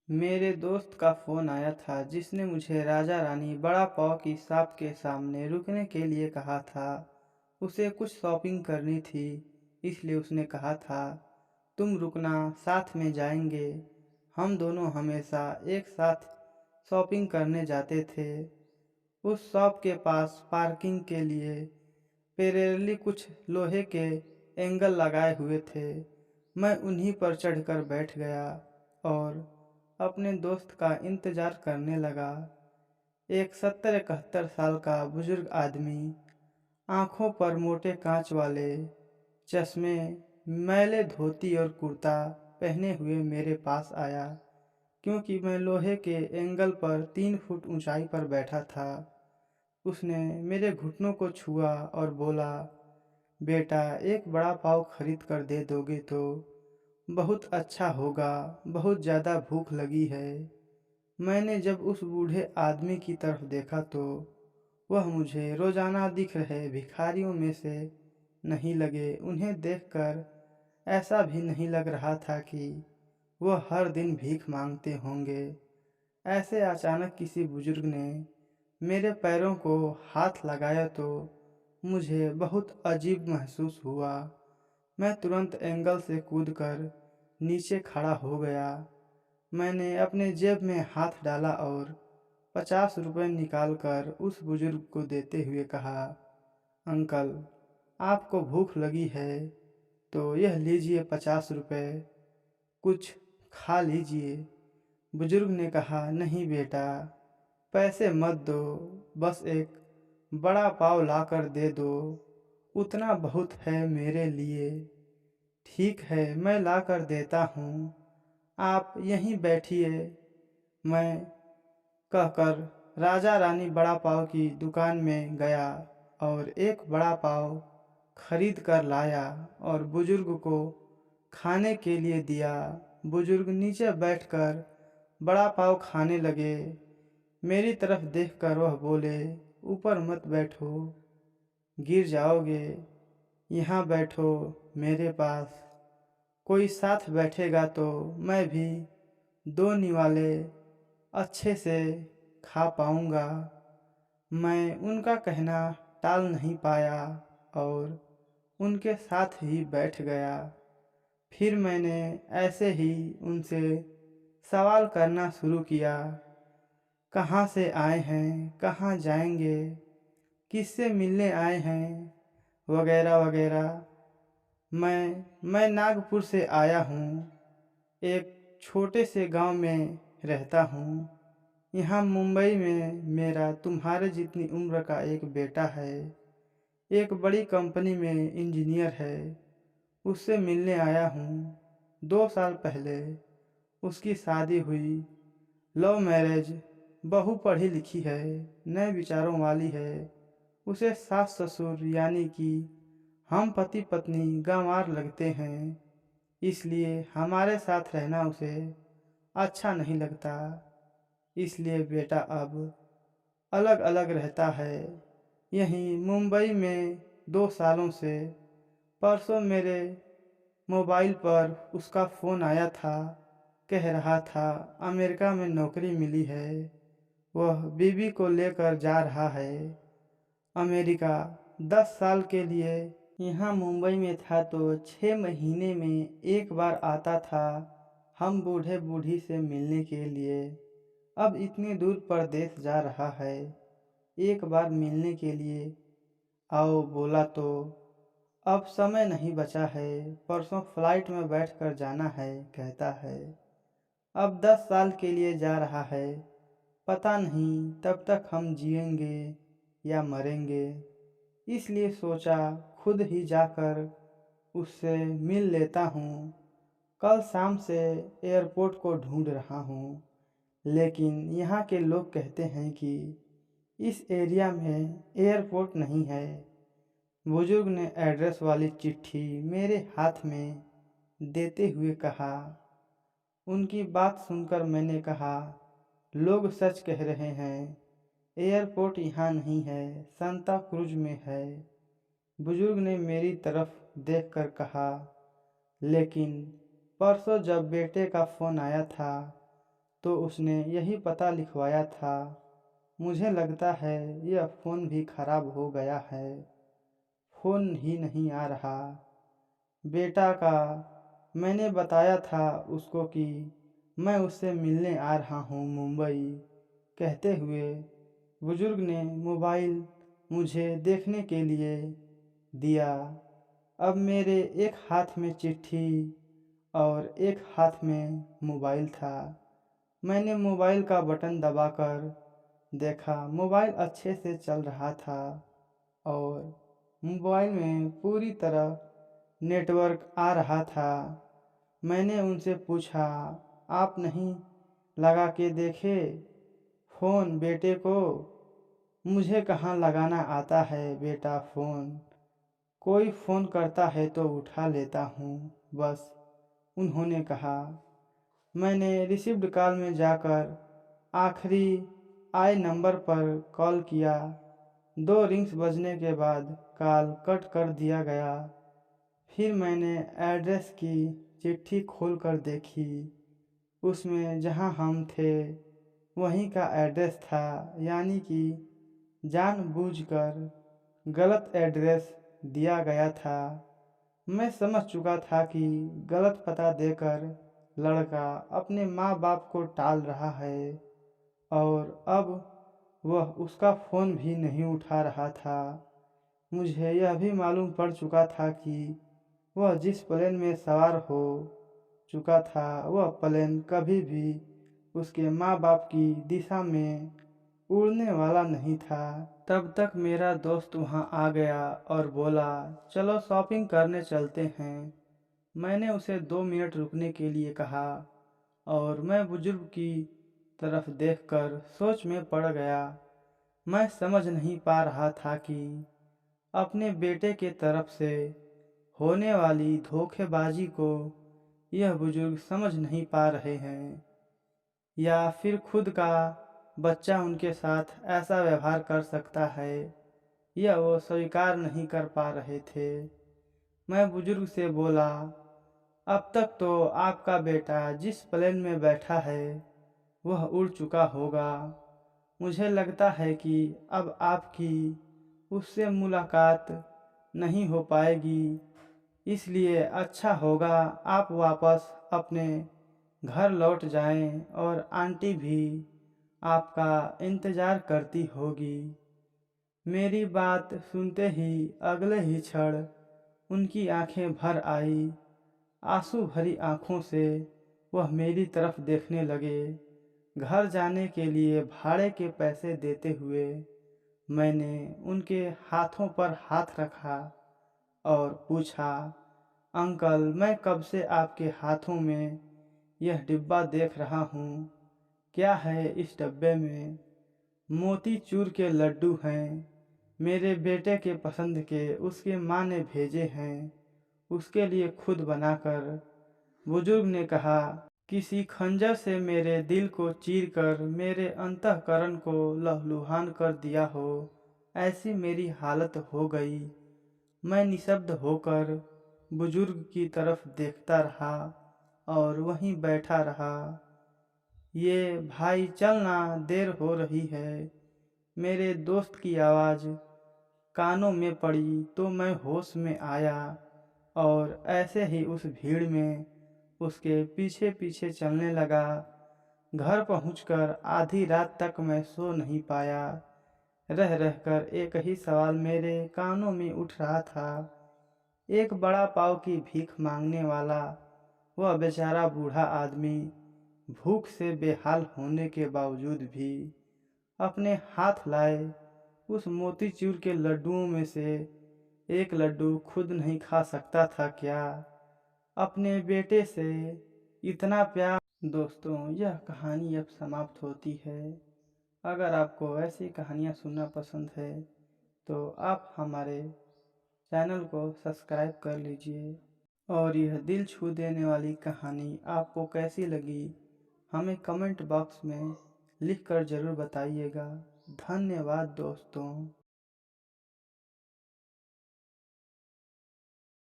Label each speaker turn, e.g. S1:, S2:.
S1: मेरे दोस्त का फ़ोन आया था जिसने मुझे राजा रानी बड़ा पाव की शॉप के सामने रुकने के लिए कहा था। उसे कुछ शॉपिंग करनी थी, इसलिए उसने कहा था तुम रुकना, साथ में जाएंगे। हम दोनों हमेशा एक साथ शॉपिंग करने जाते थे। उस शॉप के पास पार्किंग के लिए पेरेरली कुछ लोहे के एंगल लगाए हुए थे। मैं उन्हीं पर चढ़कर बैठ गया और अपने दोस्त का इंतज़ार करने लगा। एक 70-71 साल का बुजुर्ग आदमी, आंखों पर मोटे कांच वाले चश्मे, मैले धोती और कुर्ता पहने हुए मेरे पास आया, क्योंकि मैं लोहे के एंगल पर 3 फुट ऊंचाई पर बैठा था। उसने मेरे घुटनों को छुआ और बोला, बेटा, एक बड़ा पाव खरीद कर दे दोगे तो बहुत अच्छा होगा, बहुत ज़्यादा भूख लगी है। मैंने जब उस बूढ़े आदमी की तरफ देखा तो वह मुझे रोजाना दिख रहे भिखारियों में से नहीं लगे। उन्हें देखकर ऐसा भी नहीं लग रहा था कि वह हर दिन भीख मांगते होंगे। ऐसे अचानक किसी बुजुर्ग ने मेरे पैरों को हाथ लगाया तो मुझे बहुत अजीब महसूस हुआ। मैं तुरंत एंगल से कूदकर नीचे खड़ा हो गया। मैंने अपने जेब में हाथ डाला और 50 रुपये निकालकर उस बुजुर्ग को देते हुए कहा, अंकल, आपको भूख लगी है तो यह लीजिए 50 रुपये, कुछ खा लीजिए। बुजुर्ग ने कहा, नहीं बेटा, पैसे मत दो, बस एक बड़ा पाव लाकर दे दो, उतना बहुत है मेरे लिए। ठीक है, मैं लाकर देता हूँ, आप यहीं बैठिए। मैं कहकर राजा रानी बड़ा पाव की दुकान में गया और एक बड़ा पाव खरीद कर लाया और बुजुर्ग को खाने के लिए दिया। बुजुर्ग नीचे बैठकर बड़ा पाव खाने लगे। मेरी तरफ देखकर वह बोले, ऊपर मत बैठो, गिर जाओगे, यहाँ बैठो मेरे पास। कोई साथ बैठेगा तो मैं भी 2 निवाले अच्छे से खा पाऊंगा। मैं उनका कहना टाल नहीं पाया और उनके साथ ही बैठ गया। फिर मैंने ऐसे ही उनसे सवाल करना शुरू किया, कहाँ से आए हैं, कहाँ जाएंगे, किससे मिलने आए हैं, वगैरह वगैरह। मैं नागपुर से आया हूँ, एक छोटे से गांव में रहता हूँ। यहाँ मुंबई में मेरा तुम्हारे जितनी उम्र का एक बेटा है, एक बड़ी कंपनी में इंजीनियर है। उससे मिलने आया हूँ। 2 साल पहले उसकी शादी हुई, लव मैरिज। बहू पढ़ी लिखी है, नए विचारों वाली है। उसे सास ससुर यानी कि हम पति पत्नी गंवार लगते हैं, इसलिए हमारे साथ रहना उसे अच्छा नहीं लगता। इसलिए बेटा अब अलग अलग रहता है, यहीं मुंबई में 2 सालों से। परसों मेरे मोबाइल पर उसका फ़ोन आया था, कह रहा था अमेरिका में नौकरी मिली है, वह बीवी को लेकर जा रहा है अमेरिका 10 साल के लिए। यहाँ मुंबई में था तो 6 महीने में एक बार आता था हम बूढ़े बूढ़ी से मिलने के लिए। अब इतनी दूर परदेश जा रहा है, एक बार मिलने के लिए आओ बोला तो अब समय नहीं बचा है, परसों फ्लाइट में बैठकर जाना है कहता है। अब 10 साल के लिए जा रहा है, पता नहीं तब तक हम जिएंगे या मरेंगे। इसलिए सोचा खुद ही जाकर उससे मिल लेता हूँ। कल शाम से एयरपोर्ट को ढूंढ रहा हूँ, लेकिन यहाँ के लोग कहते हैं कि इस एरिया में एयरपोर्ट नहीं है। बुजुर्ग ने एड्रेस वाली चिट्ठी मेरे हाथ में देते हुए कहा। उनकी बात सुनकर मैंने कहा, लोग सच कह रहे हैं, एयरपोर्ट यहाँ नहीं है, सांता क्रूज में है। बुजुर्ग ने मेरी तरफ देखकर कहा, लेकिन परसों जब बेटे का फ़ोन आया था तो उसने यही पता लिखवाया था। मुझे लगता है यह फ़ोन भी खराब हो गया है। फ़ोन ही नहीं आ रहा। बेटा का मैंने बताया था उसको कि मैं उससे मिलने आ रहा हूँ मुंबई। कहते हुए बुजुर्ग ने मोबाइल मुझे देखने के लिए दिया। अब मेरे एक हाथ में चिट्ठी और एक हाथ में मोबाइल था। मैंने मोबाइल का बटन दबाकर देखा, मोबाइल अच्छे से चल रहा था और मोबाइल में पूरी तरह नेटवर्क आ रहा था। मैंने उनसे पूछा, आप नहीं लगा के देखे फ़ोन बेटे को? मुझे कहाँ लगाना आता है बेटा फ़ोन। कोई फ़ोन करता है तो उठा लेता हूँ बस, उन्होंने कहा। मैंने रिसीव्ड कॉल में जाकर आखिरी आए नंबर पर कॉल किया। 2 रिंग्स बजने के बाद कॉल कट कर दिया गया। फिर मैंने एड्रेस की चिट्ठी खोलकर देखी। उसमें जहां हम थे वहीं का एड्रेस था, यानी कि जानबूझकर गलत एड्रेस दिया गया था। मैं समझ चुका था कि गलत पता देकर लड़का अपने माँ बाप को टाल रहा है और अब वह उसका फ़ोन भी नहीं उठा रहा था। मुझे यह भी मालूम पड़ चुका था कि वह जिस प्लेन में सवार हो चुका था वह प्लेन कभी भी उसके माँ बाप की दिशा में उड़ने वाला नहीं था। तब तक मेरा दोस्त वहाँ आ गया और बोला, चलो शॉपिंग करने चलते हैं। मैंने उसे 2 मिनट रुकने के लिए कहा और मैं बुजुर्ग की तरफ देखकर सोच में पड़ गया। मैं समझ नहीं पा रहा था कि अपने बेटे के तरफ से होने वाली धोखेबाजी को यह बुजुर्ग समझ नहीं पा रहे हैं या फिर खुद का बच्चा उनके साथ ऐसा व्यवहार कर सकता है, यह वो स्वीकार नहीं कर पा रहे थे। मैं बुजुर्ग से बोला, अब तक तो आपका बेटा जिस प्लेन में बैठा है वह उड़ चुका होगा। मुझे लगता है कि अब आपकी उससे मुलाकात नहीं हो पाएगी, इसलिए अच्छा होगा आप वापस अपने घर लौट जाएं और आंटी भी आपका इंतज़ार करती होगी। मेरी बात सुनते ही अगले ही क्षण उनकी आंखें भर आई। आंसू भरी आंखों से वह मेरी तरफ देखने लगे। घर जाने के लिए भाड़े के पैसे देते हुए मैंने उनके हाथों पर हाथ रखा और पूछा, अंकल मैं कब से आपके हाथों में यह डिब्बा देख रहा हूँ, क्या है इस डब्बे में? मोतीचूर के लड्डू हैं, मेरे बेटे के पसंद के, उसके माँ ने भेजे हैं, उसके लिए खुद बनाकर। बुजुर्ग ने कहा, किसी खंजर से मेरे दिल को चीरकर मेरे अंतःकरण को लहूलुहान कर दिया हो, ऐसी मेरी हालत हो गई। मैं निशब्द होकर बुजुर्ग की तरफ देखता रहा और वहीं बैठा रहा। ये भाई चलना, देर हो रही है। मेरे दोस्त की आवाज़ कानों में पड़ी तो मैं होश में आया और ऐसे ही उस भीड़ में उसके पीछे पीछे चलने लगा। घर पहुंचकर आधी रात तक मैं सो नहीं पाया। रह रहकर एक ही सवाल मेरे कानों में उठ रहा था। एक बड़ा पाव की भीख मांगने वाला वह बेचारा बूढ़ा आदमी भूख से बेहाल होने के बावजूद भी अपने हाथ लाए उस मोतीचूर के लड्डुओं में से एक लड्डू खुद नहीं खा सकता था क्या? अपने बेटे से इतना प्यार। दोस्तों, यह कहानी अब समाप्त होती है। अगर आपको ऐसी कहानियाँ सुनना पसंद है तो आप हमारे चैनल को सब्सक्राइब कर लीजिए और यह दिल छू देने वाली कहानी आपको कैसी लगी हमें कमेंट बॉक्स में लिखकर ज़रूर बताइएगा। धन्यवाद दोस्तों।